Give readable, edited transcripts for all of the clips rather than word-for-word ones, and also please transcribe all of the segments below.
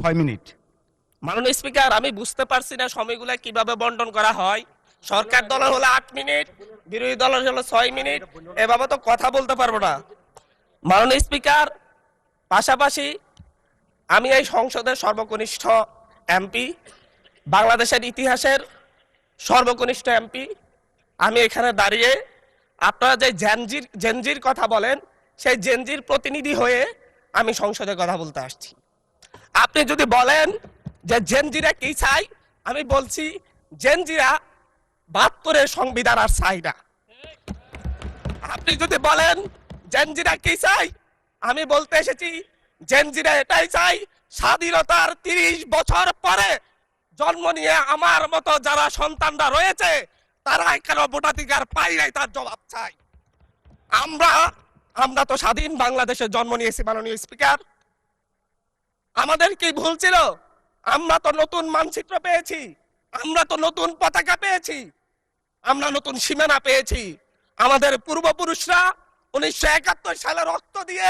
6 minute. মাননীয় speaker, আমি বুঝতে পারছি না সময়গুলা কিভাবে বন্টন করা হয়। সরকার দলের হলো 8 মিনিট, বিরোধী দলের হলো 6 মিনিট, এভাবে তো কথা বলতে পারবো না। মাননীয় স্পিকার, পাশাপাশি আমি এই সংসদের সর্বকনিষ্ঠ এমপি, বাংলাদেশের ইতিহাসের সর্বকনিষ্ঠ এমপি। আমি এখানে দাঁড়িয়ে আপনারা যে জেনজির কথা বলেন, সেই জেনজির প্রতিনিধি হয়ে আমি সংসদে কথা বলতে আসছি। আপনি যদি বলেন যে জেনজিরা কি চাই, আমি বলছি জেনজিরা 72-এর সংবিধান আর চাই না। আপনি যদি বলেন জেনজিরা কি চাই, আমি বলতে এসেছি জেনজিরা এটাই চাই, স্বাধীনতার 30 বছর পরে জন্ম নিয়ে আমার মতো যারা সন্তানরা রয়েছে তারা কেন ভোটাধিকার পাই নাই তার জবাব চাই। আমরা তো স্বাধীন বাংলাদেশে জন্ম নিয়েছি মাননীয় স্পিকার। আমাদের কি ভুল ছিল? আমরা তো নতুন মানচিত্র পেয়েছি, আমরা তো নতুন পতাকা পেয়েছি, আমরা নতুন সীমানা পেয়েছি। আমাদের পূর্বপুরুষরা 1971 সালে রক্ত দিয়ে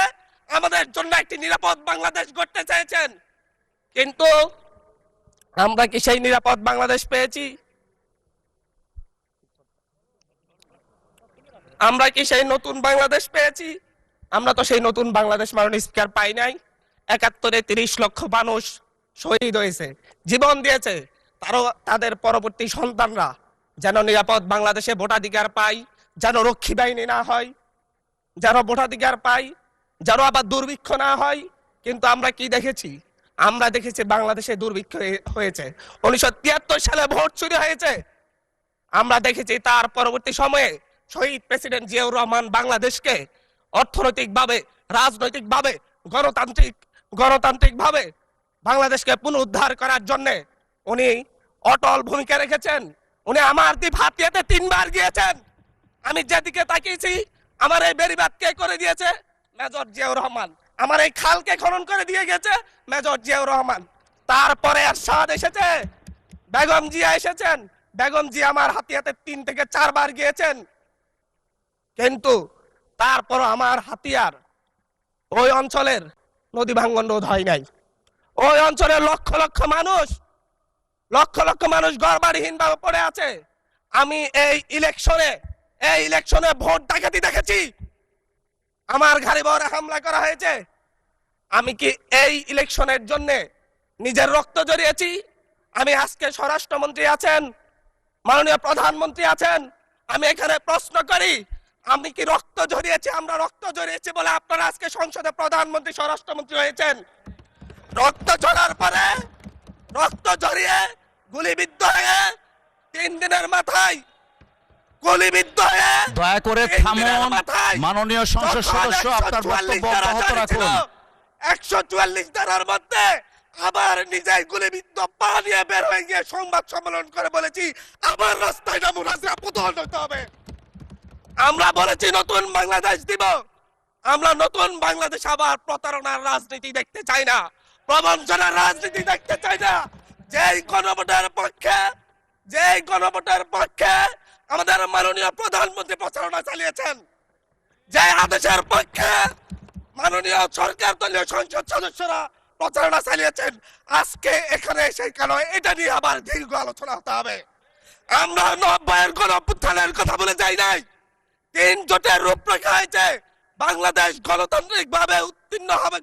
আমাদের জন্য একটি নিরাপদ বাংলাদেশ গড়তে চেয়েছেন, কিন্তু আমরা কি সেই নিরাপদ বাংলাদেশ পেয়েছি? আমরা কি সেই নতুন বাংলাদেশ পেয়েছি? আমরা তো সেই নতুন বাংলাদেশ মাননীয় স্পিকার পাই নাই। 71-এ 30 লক্ষ মানুষ শহীদ হয়েছে, জীবন দিয়েছে, তাদের পরবর্তী সন্তানরা যেন নিরাপদ বাংলাদেশে ভোটাধিকার পায়, যেন রক্ষী বাহিনী না হয়, যেন ভোটাধিকার পায়, যেন আবার দুর্ভিক্ষ না হয়। কিন্তু আমরা কি দেখেছি? আমরা দেখেছি বাংলাদেশে দুর্ভিক্ষ হয়েছে। 1973 সালে ভোট চুরি হয়েছে। আমরা দেখেছি তার পরবর্তী সময়ে শহীদ প্রেসিডেন্ট জিয়াউর রহমান বাংলাদেশকে অর্থনৈতিকভাবে, রাজনৈতিকভাবে, গণতান্ত্রিকভাবে বাংলাদেশকে পুনরুদ্ধার করার জন্য উনি অটল ভূমিকা রেখেছেন। উনি আমার দ্বীপ হাতিয়াতে 3 বার গিয়েছেন। আমি যেদিকে তাকিয়েছি, আমার এই বেড়িবাঁধ কে করে দিয়েছে? মেজর জিয়াউর রহমান। আমার এই খালকে খনন করে দিয়ে গেছে মেজর জিয়াউর রহমান। তারপরে এরশাদ এসেছে, বেগম জিয়া এসেছেন। বেগম জিয়া আমার হাতিয়াতে 3 থেকে 4 বার গিয়েছেন, কিন্তু তারপর আমার হাতিয়ার ওই অঞ্চলের নদী ভাঙ্গন রোধ হয় নাই। ওই অঞ্চলের লক্ষ লক্ষ মানুষ ঘরবাড়িহীন ভাবে পড়ে আছে। আমি এই ইলেকশনে ভোট ডাকাতি দেখেছি, আমার ঘরে বরে হামলা করা হয়েছে। আমি কি এই ইলেকশনের জন্য নিজের রক্ত জড়িয়েছি? আমি আজকে স্বরাষ্ট্রমন্ত্রী আছেন, মাননীয় প্রধানমন্ত্রী আছেন, আমি এখানে প্রশ্ন করি, আমি কি রক্ত ঝরিয়েছি? আমরা রক্ত ঝরিয়েছি বলে আপনারা আজকে সংসদে প্রধানমন্ত্রী, স্বরাষ্ট্রমন্ত্রী হয়েছেন। রক্ত ঝরার পরে, রক্ত ঝরিয়ে গুলিবিদ্ধ হয়ে 3 দিনের মাথায় গুলিবিদ্ধ হয়ে, দয়া করে থামুন মাননীয় সংসদ সদস্য, আপনার বক্তব্য অব্যাহত রাখুন। 144 ধারার মধ্যে আবার নিজে গুলিবিদ্ধ পা নিয়ে বের হয়ে গিয়ে সংবাদ সম্মেলন করে বলেছি আবার রাস্তায় নামুন, হাসিনা পতন হতে হবে। আমরা বলেছি নতুন বাংলাদেশ দিব। আমরা নতুন বাংলাদেশ আবার প্রতারণার রাজনীতি দেখতে চাই না, প্রবঞ্চনার রাজনীতি দেখতে চাই না। যেই গণভোটের পক্ষে আমাদের মাননীয় প্রধানমন্ত্রী প্রচারণা চালিয়েছেন, যে আদেশের পক্ষে মাননীয় সরকার দলীয় সংসদ সদস্যরা প্রচারণা চালিয়েছেন, আজকে এখানে সেই কেন এটা নিয়ে আবার দীর্ঘ আলোচনা হতে হবে? আমরা 90-এর গণঅভ্যুত্থানের কথা বলে যাই নাই। 3 জোটের রূপরেখা হয়েছে, বাংলাদেশ গণতান্ত্রিক ভাবে উত্তীর্ণ হবে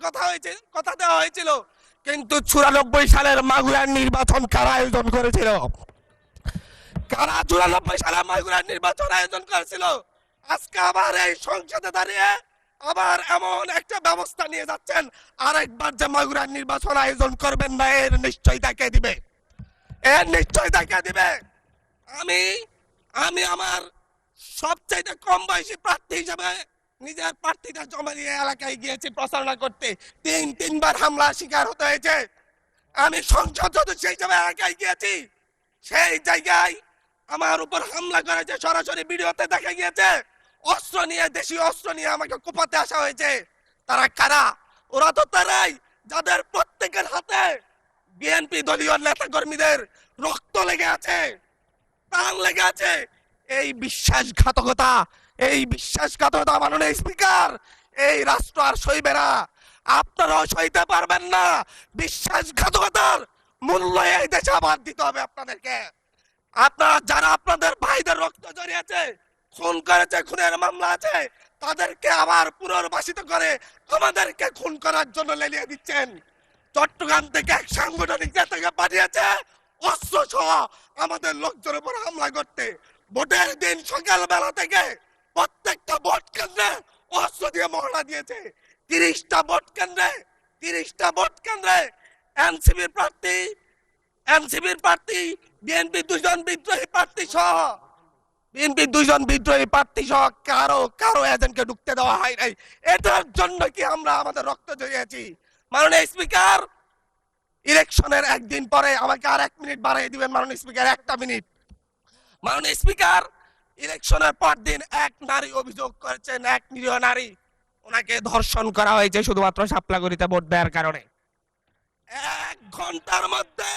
কথা দেওয়া হয়েছিল, কিন্তু 94 সালের মাগুরার নির্বাচন কারা আয়োজন করেছিল? কারা 94 সালে মাগুরার নির্বাচন আয়োজন করেছিল? আজকে আবার এই সংসদে দাঁড়িয়ে আবার এমন একটা ব্যবস্থা নিয়ে যাচ্ছেন, আরেকবার যে মাগুরার নির্বাচন আয়োজন করবেন না, এর নিশ্চয় দেখিয়ে দিবে। আমি আমার সবচাইতে কম বয়সী প্রার্থী হিসেবে নিজের প্রার্থীটা জমা দিয়ে এলাকায় গিয়েছি প্রচারণা করতে। 3বার হামলা শিকার হতে হয়েছে। আমি সংসদ সদস্য হিসেবে এলাকায় গিয়েছি, সেই জায়গায় আমার উপর হামলা করেছে, সরাসরি ভিডিওতে দেখা গিয়েছে। অস্ত্র নিয়ে, দেশীয় অস্ত্র নিয়ে আমাকে কোপাতে আসা হয়েছে। তারা কারা? ওরা তো তারাই যাদের প্রত্যেকের হাতে বিএনপি দলীয় নেতা কর্মীদের রক্ত লেগে আছে, প্রাণ লেগে আছে। এই বিশ্বাসঘাতকতা মাননীয় স্পিকার, এই রাষ্ট্র আর সইবে না। আপনারাও সইতে পারবেন না। বিশ্বাসঘাতকতার মূল্য এই দেশে আবার দিতে হবে আপনাদেরকে। আপনারা যারা আপনাদের ভাইদের রক্ত জড়িয়েছে, খুন করেছে, খুনের মামলা আছে, তাদেরকে আবার পুনর্বাসিত করে আমাদেরকে খুন করার জন্য লেলিয়ে দিচ্ছেন। চট্টগ্রাম থেকে এক সাংগঠনিক নেতাকে পাঠিয়েছে অস্ত্র সহ আমাদের লোকজনের উপর হামলা করতে। ভোটের দিন সকালবেলা থেকে প্রত্যেকটা ভোট কেন্দ্রে অস্ত্র দিয়ে মহড়া দিয়েছে। 30টা ভোট কেন্দ্রে এনসিপির প্রার্থী, বিএনপি দুজন বিদ্রোহী প্রার্থী সহ কারো এজেন্টকে ঢুকতে দেওয়া হয় নাই। এটার জন্য কি আমরা আমাদের রক্ত জড়িয়েছি? মাননীয় স্পিকার, ইলেকশনের একদিন পরে আমাকে আর 1 মিনিট বাড়িয়ে দিবেন মাননীয় স্পিকার, 1টা মিনিট। মাননীয় স্পিকার, ইলেকশনের পর দিন এক নারী অভিযোগ করেছেন, এক নিরীহ নারী, ওনাকে ধর্ষণ করা হয়েছে শুধুমাত্র শাপলাগড়িতে ভোট দেওয়ার কারণে। 1 ঘন্টার মধ্যে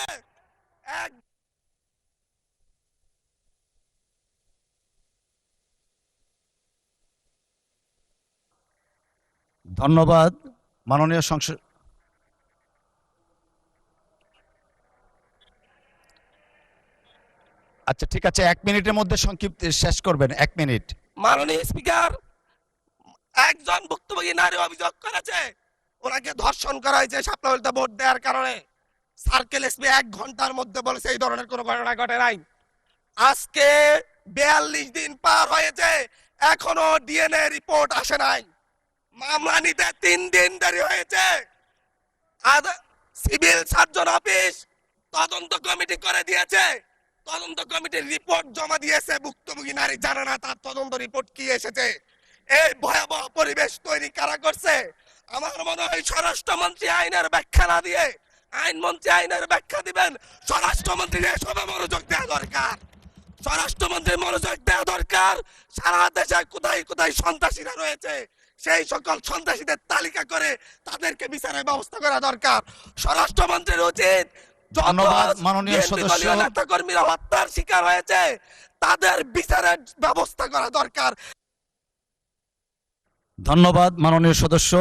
ধন্যবাদ মাননীয় সংসদ। আচ্ছা ঠিক আছে, 1 মিনিটের মধ্যে সংক্ষিপ্ত শেষ করবেন, 1 মিনিট। মাননীয় স্পিকার, একজন ভুক্তভোগী নারী অভিযোগ করেছে ওনাকে ধর্ষণ করা হয়েছে শাপলাগড়িতে ভোট দেওয়ার কারণে। সার্কেল এসপি 1 ঘন্টার মধ্যে বলেছে এই ধরনের কোনো ঘটনা ঘটে নাই। আজকে 42 দিন পার হয়েছে, এখনো ডিএনএ রিপোর্ট আসে নাই। মামলা নিতে 3 দিন দেরি হয়েছে। সিভিল সার্জন অফিস তদন্ত কমিটি করে দিয়েছে, তদন্ত কমিটির রিপোর্ট জমা দিয়েছে। ভুক্তভোগী নারী জানে না তার তদন্ত রিপোর্ট কি এসেছে। এই ভয়াবহ পরিবেশ তৈরি কারা করছে? আমার মনে হয় স্বরাষ্ট্রমন্ত্রী আইনের ব্যাখ্যা না দিয়ে আইনমন্ত্রী আইনের ব্যাখ্যা দিবেন। স্বরাষ্ট্রমন্ত্রীর এসবে মনোযোগ দেওয়া দরকার। স্বরাষ্ট্রমন্ত্রীর মনোযোগ দেওয়া দরকার। সারা দেশে কোথায় কোথায় সন্ত্রাসীরা রয়েছে সেই সকল সন্ত্রাসীদের তালিকা করে তাদেরকে বিচারের ব্যবস্থা করা দরকার। স্বরাষ্ট্রমন্ত্রীর উচিত ধন্যবাদ মাননীয় সদস্য। নেতা কর্মীরা হত্যার শিকার হয়েছে তাদের বিচারের ব্যবস্থা করা দরকার। ধন্যবাদ মাননীয় সদস্য।